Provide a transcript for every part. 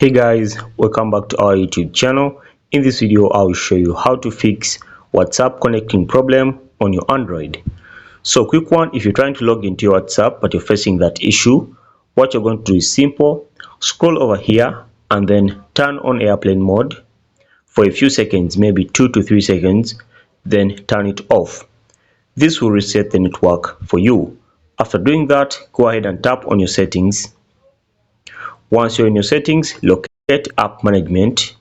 Hey guys, welcome back to our YouTube channel. In this video I will show you how to fix WhatsApp connecting problem on your Android. So quick one, if you're trying to log into your WhatsApp but you're facing that issue, what you're going to do is simple. Scroll over here and then turn on airplane mode for a few seconds, maybe 2 to 3 seconds, then turn it off. This will reset the network for you. After doing that, go ahead and tap on your settings. Once you're in your settings, locate app management.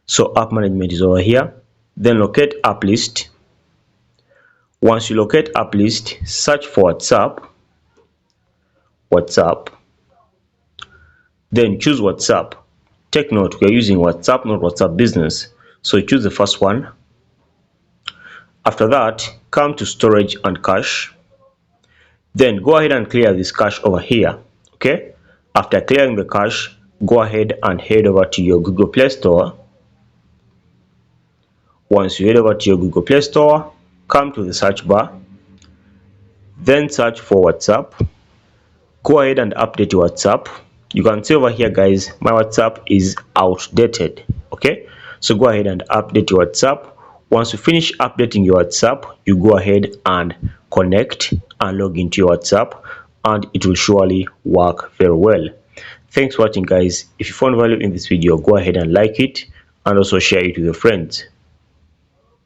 So app management is over here. Then locate app list. Once you locate app list, search for WhatsApp. Then choose WhatsApp. Take note, we are using WhatsApp, not WhatsApp Business. So choose the first one. After that, come to storage and cache. Then go ahead and clear this cache over here. Okay. After clearing the cache, go ahead and head over to your Google Play Store. Once you head over to your Google Play Store, come to the search bar, then search for WhatsApp. Go ahead and update your WhatsApp. You can see over here, guys, my WhatsApp is outdated. Okay, so go ahead and update your WhatsApp. Once you finish updating your WhatsApp, you go ahead and connect and log into your WhatsApp, and it will surely work very well. Thanks for watching, guys. If you found value in this video, go ahead and like it and also share it with your friends.